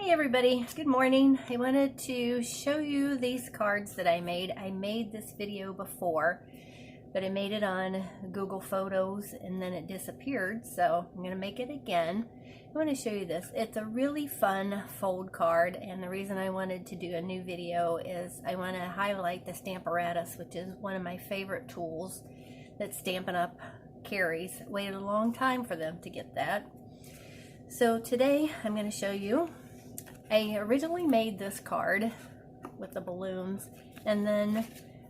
Hey everybody, good morning. I wanted to show you these cards that I made. I made this video before, but I made it on Google Photos and then it disappeared, so I'm going to make it again. I want to show you this. It's a really fun fold card, and the reason I wanted to do a new video is I want to highlight the Stamparatus, which is one of my favorite tools that Stampin' Up! Carries. Waited a long time for them to get that. So today I'm going to show you, I originally made this card with the balloons, and then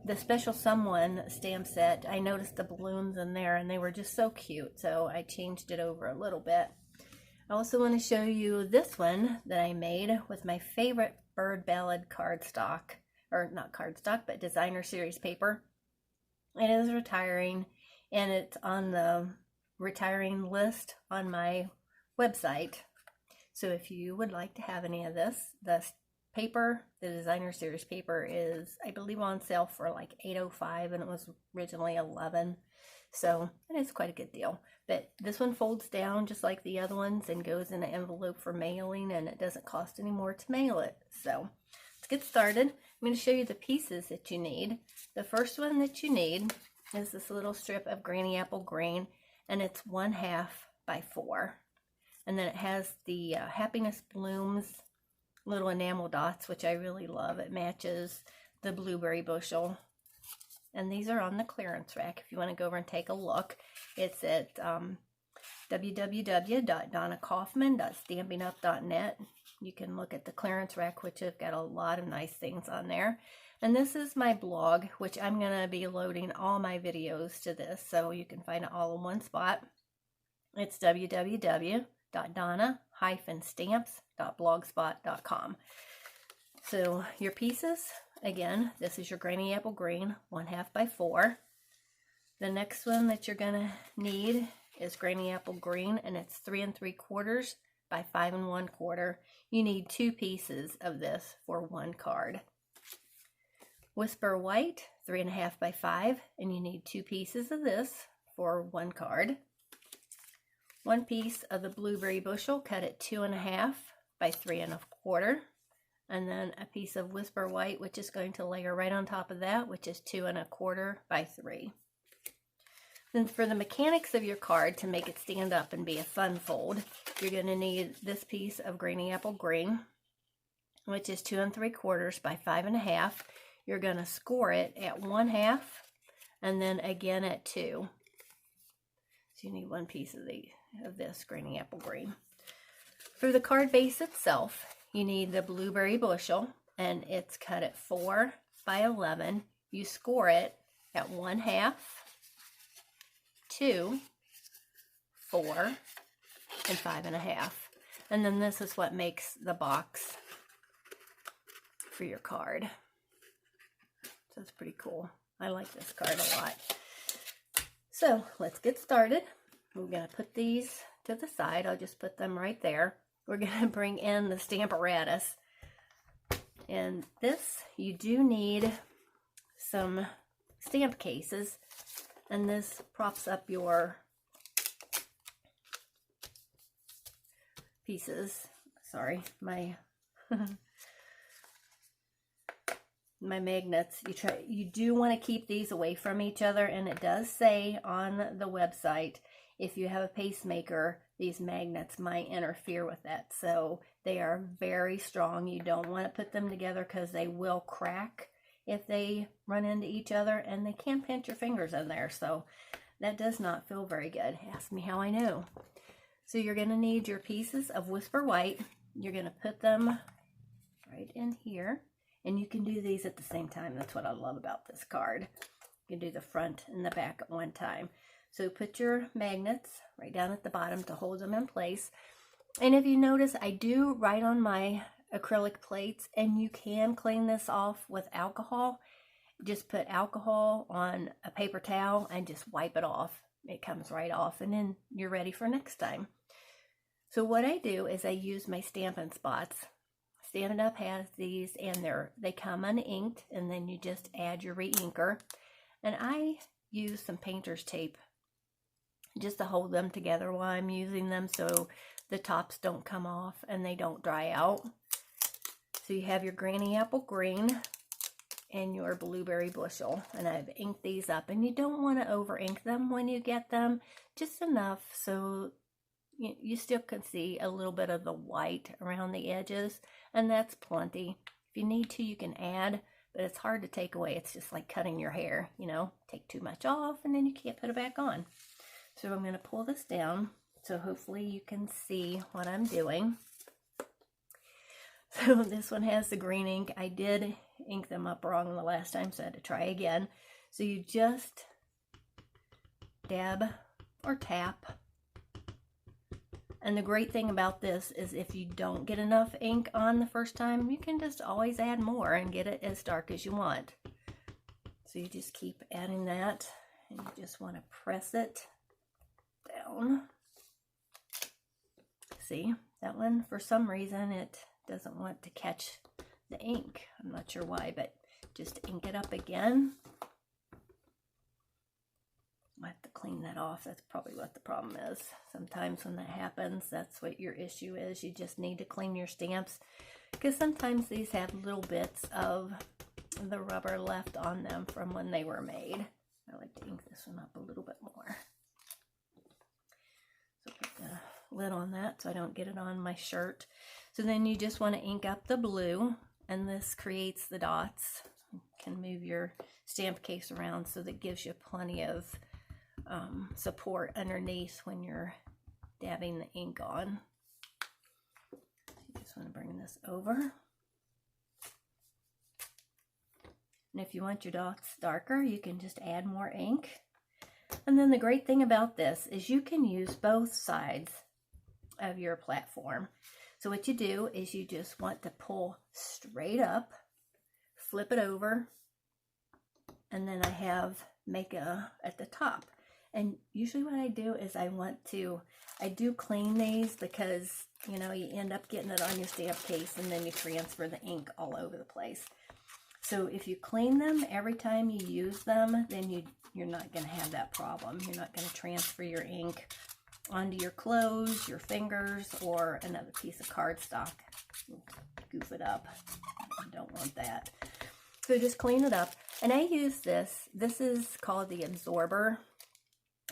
the Special Someone stamp set, I noticed the balloons in there and they were just so cute, so I changed it over a little bit. I also want to show you this one that I made with my favorite Bird Ballad cardstock, or not cardstock, but designer series paper. It is retiring, and it's on the retiring list on my website. So if you would like to have any of this, the paper, the designer series paper, is I believe on sale for like $8.05, and it was originally $11, so it is quite a good deal. But this one folds down just like the other ones and goes in an envelope for mailing, and it doesn't cost any more to mail it. So let's get started. I'm going to show you the pieces that you need. The first one that you need is this little strip of Granny Apple Green, and it's 1/2 by 4. And then it has the Happiness Blooms little enamel dots, which I really love. It matches the blueberry bushel. And these are on the clearance rack if you want to go over and take a look. It's at www.donnakaufman.stampinup.net. You can look at the clearance rack, which have got a lot of nice things on there. And this is my blog, which I'm going to be loading all my videos to this, so you can find it all in one spot. It's www.donna-stamps.blogspot.com. So your pieces, again, this is your Granny Apple Green, 1/2 by 4. The next one that you're going to need is Granny Apple Green, and it's 3 3/4 by 5 1/4. You need 2 pieces of this for one card. Whisper White, 3 1/2 by 5, and you need 2 pieces of this for one card. 1 piece of the Blueberry Bushel, cut at 2 1/2 by 3 1/4, and then a piece of Whisper White, which is going to layer right on top of that, which is 2 1/4 by 3. Then for the mechanics of your card, to make it stand up and be a fun fold, you're going to need this piece of Granny Apple Green, which is 2 3/4 by 5 1/2. You're going to score it at 1/2 and then again at 2. So you need 1 piece of this Granny Apple Green. For the card base itself, you need the Blueberry Bushel, and it's cut at 4 by 11. You score it at 1/2, 2, 4, and 5 1/2. And then this is what makes the box for your card. So it's pretty cool. I like this card a lot. So let's get started. We're going to put these to the side. I'll just put them right there. We're going to bring in the Stamparatus. And this, you do need some stamp cases. And this props up your pieces. Sorry, my my magnets. You do want to keep these away from each other, and it does say on the website, if you have a pacemaker, these magnets might interfere with that. So they are very strong. You don't want to put them together because they will crack if they run into each other, and they can pinch your fingers in there. So that does not feel very good. Ask me how I know. So you're going to need your pieces of Whisper White. You're going to put them right in here. And you can do these at the same time. That's what I love about this card. You can do the front and the back at one time. So put your magnets right down at the bottom to hold them in place. And if you notice, I do write on my acrylic plates, and you can clean this off with alcohol. Just put alcohol on a paper towel and just wipe it off. It comes right off, and then you're ready for next time. So what I do is I use my Stampin' Spots. Stampin' Up! Has these, and they come uninked, and then you just add your re-inker. And I use some painter's tape just to hold them together while I'm using them, so the tops don't come off and they don't dry out. So you have your Granny Apple Green and your Blueberry Bushel, and I've inked these up, and you don't want to over ink them when you get them, just enough so you still can see a little bit of the white around the edges, and that's plenty. If you need to, you can add, but it's hard to take away. It's just like cutting your hair, you know, take too much off and then you can't put it back on. So I'm going to pull this down so hopefully you can see what I'm doing. So this one has the green ink. I did ink them up wrong the last time, so I had to try again. So you just dab or tap. And the great thing about this is if you don't get enough ink on the first time, you can just always add more and get it as dark as you want. So you just keep adding that, and you just want to press it down. See, that one, for some reason, it doesn't want to catch the ink. I'm not sure why, but just ink it up again. I have to clean that off. That's probably what the problem is. Sometimes when that happens, that's what your issue is. You just need to clean your stamps, because sometimes these have little bits of the rubber left on them from when they were made. I like to ink this one up a little bit more. So put the lid on that so I don't get it on my shirt. So then you just want to ink up the blue, and this creates the dots. You can move your stamp case around so that gives you plenty of support underneath when you're dabbing the ink on. So you just want to bring this over. And if you want your dots darker, you can just add more ink. And then the great thing about this is you can use both sides of your platform. So what you do is you just want to pull straight up, flip it over, and then I have make a at the top. And usually what I do is I do clean these, because, you know, you end up getting it on your stamp case and then you transfer the ink all over the place. So if you clean them every time you use them, then you're not going to have that problem. You're not going to transfer your ink onto your clothes, your fingers, or another piece of cardstock. Goof it up. You don't want that. So just clean it up. And I use this. This is called the Absorber.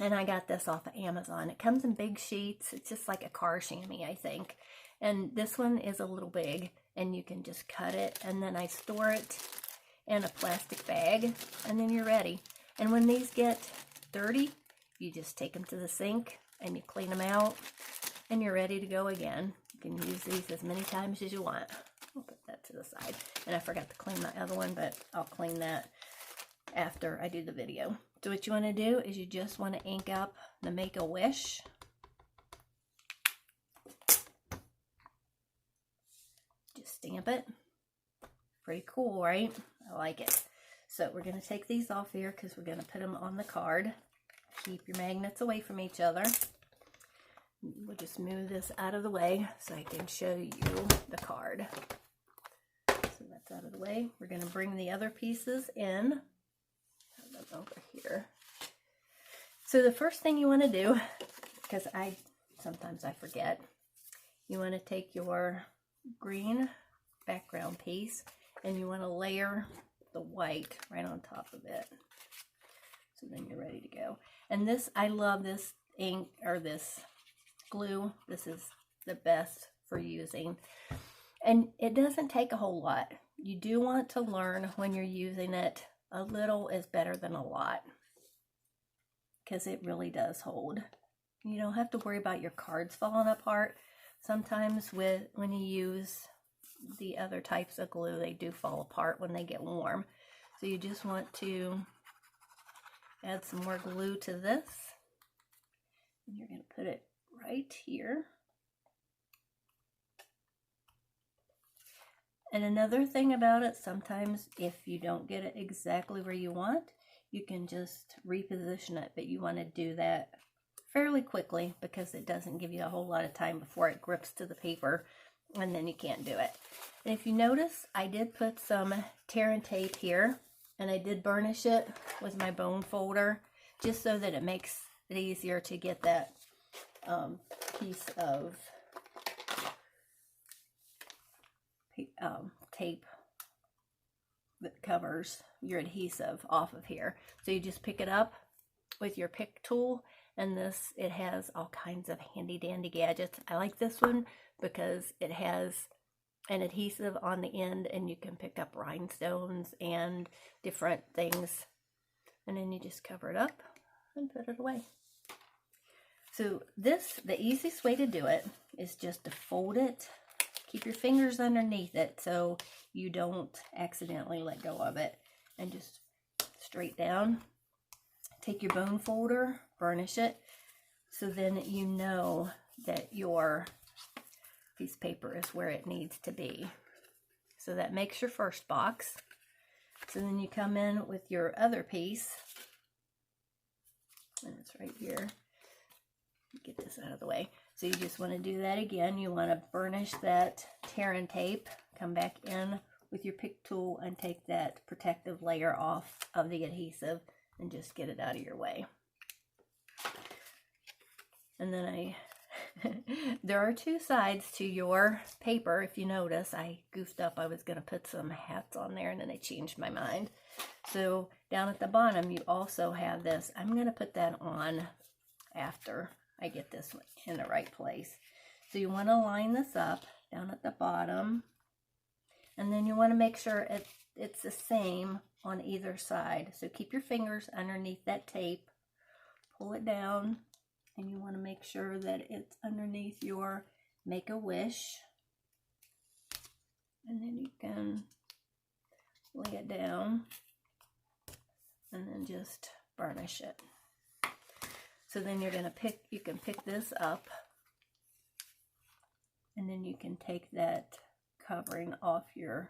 And I got this off of Amazon. It comes in big sheets. It's just like a car chamois, I think. And this one is a little big, and you can just cut it, and then I store it in a plastic bag, and then you're ready. And when these get dirty, you just take them to the sink and you clean them out, and you're ready to go again. You can use these as many times as you want. I'll put that to the side. And I forgot to clean my other one, but I'll clean that after I do the video. So what you want to do is you just want to ink up the Make-A-Wish. Just stamp it. Pretty cool, right? I like it. So we're going to take these off here because we're going to put them on the card. Keep your magnets away from each other. We'll just move this out of the way so I can show you the card. So that's out of the way. We're going to bring the other pieces in. Over here. So the first thing you want to do, because sometimes I forget, you want to take your green background piece and you want to layer the white right on top of it. So then you're ready to go. And this, I love this ink, or this glue. This is the best for using. And it doesn't take a whole lot. You do want to learn when you're using it. A little is better than a lot, because it really does hold. You don't have to worry about your cards falling apart. Sometimes when you use the other types of glue, they do fall apart when they get warm. So you just want to add some more glue to this. And you're going to put it right here. And another thing about it, sometimes if you don't get it exactly where you want, you can just reposition it, but you want to do that fairly quickly because it doesn't give you a whole lot of time before it grips to the paper, and then you can't do it. And if you notice, I did put some tear and tape here, and I did burnish it with my bone folder just so that it makes it easier to get that piece of tape that covers your adhesive off of here. So you just pick it up with your pick tool, and this, it has all kinds of handy dandy gadgets. I like this one because it has an adhesive on the end, and you can pick up rhinestones and different things, and then you just cover it up and put it away. So this, the easiest way to do it is just to fold it, keep your fingers underneath it so you don't accidentally let go of it, and just straight down. Take your bone folder, burnish it, so then you know that your piece of paper is where it needs to be. So that makes your first box. So then you come in with your other piece, and it's right here. Get this out of the way. So you just want to do that again. You want to burnish that tear and tape, come back in with your pick tool and take that protective layer off of the adhesive and just get it out of your way. And then there are two sides to your paper. If you notice, I goofed up. I was going to put some hats on there, and then I changed my mind. So down at the bottom, you also have this. I'm going to put that on after I get this one in the right place. So you want to line this up down at the bottom, and then you want to make sure it's the same on either side. So keep your fingers underneath that tape, pull it down, and you want to make sure that it's underneath your Make-A-Wish, and then you can lay it down and then just burnish it. So then you're going to you can pick this up, and then you can take that covering off your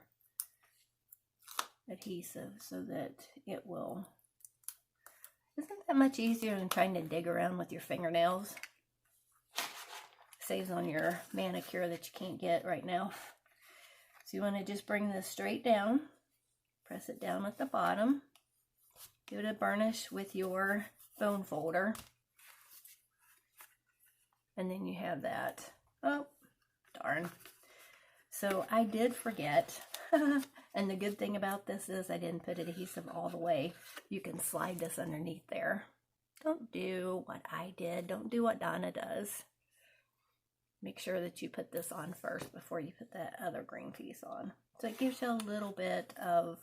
adhesive so that it will, isn't that much easier than trying to dig around with your fingernails? Saves on your manicure that you can't get right now. So you want to just bring this straight down, press it down at the bottom, give it a burnish with your bone folder, and then you have that. Oh, darn. So I did forget, and the good thing about this is I didn't put adhesive all the way. You can slide this underneath there. Don't do what I did. Don't do what Donna does. Make sure that you put this on first before you put that other green piece on. So it gives you a little bit of,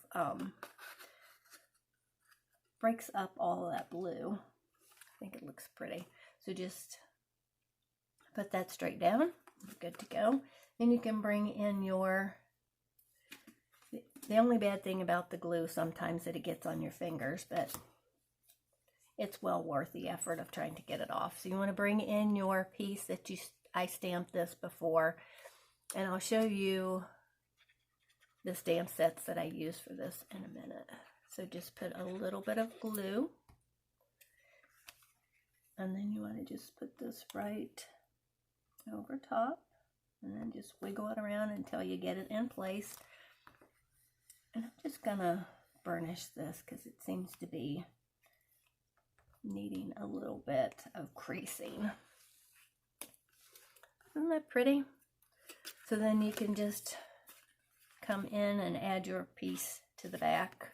breaks up all of that blue. I think it looks pretty. So just put that straight down. Good to go. Then you can bring in your, the only bad thing about the glue sometimes that it gets on your fingers, but it's well worth the effort of trying to get it off. So you want to bring in your piece that I stamped this before, and I'll show you the stamp sets that I use for this in a minute. So just put a little bit of glue, and then you want to just put this right over top, and then just wiggle it around until you get it in place. And I'm just gonna burnish this because it seems to be needing a little bit of creasing. Isn't that pretty? So then you can just come in and add your piece to the back.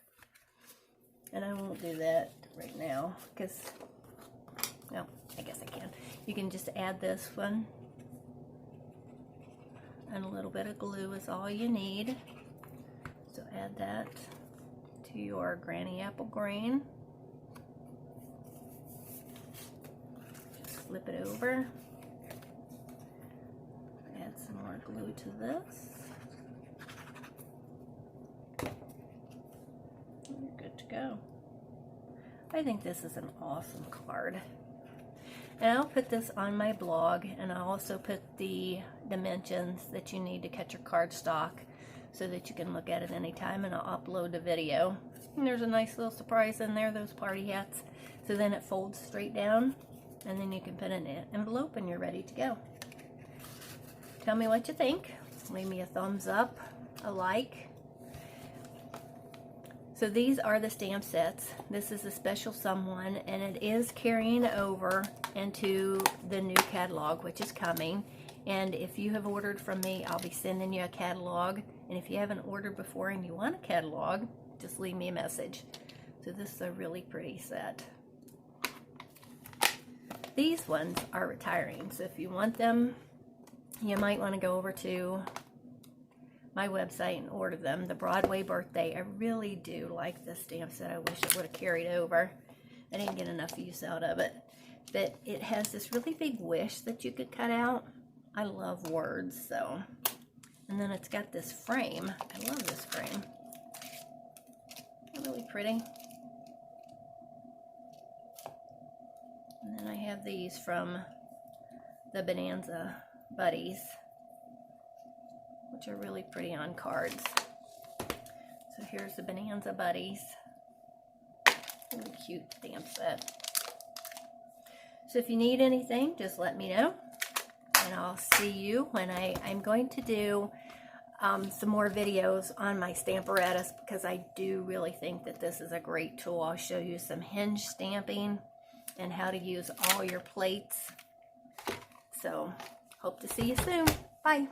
And I won't do that right now because, no, I guess I can. You can just add this one, and a little bit of glue is all you need. So add that to your granny apple green. Just flip it over. Add some more glue to this. You're good to go. I think this is an awesome card. And I'll put this on my blog, and I'll also put the dimensions that you need to cut your cardstock so that you can look at it anytime, and I'll upload the video. And there's a nice little surprise in there, those party hats. So then it folds straight down, and then you can put in an envelope and you're ready to go. Tell me what you think. Leave me a thumbs up, a like. So these are the stamp sets. This is a special someone, and it is carrying over into the new catalog, which is coming. And if you have ordered from me, I'll be sending you a catalog. And if you haven't ordered before and you want a catalog, just leave me a message. So this is a really pretty set. These ones are retiring, so if you want them, you might want to go over to my website and order them. The Broadway birthday, I really do like this stamp set. I wish it would have carried over. I didn't get enough use out of it. But it has this really big wish that you could cut out. I love words, so. And then it's got this frame. I love this frame. It's really pretty. And then I have these from the Bonanza Buddies, which are really pretty on cards. So here's the Bonanza Buddies. Really cute stamp set. So if you need anything, just let me know. And I'll see you when I'm going to do some more videos on my Stamparatus, because I do really think that this is a great tool. I'll show you some hinge stamping and how to use all your plates. So, hope to see you soon. Bye.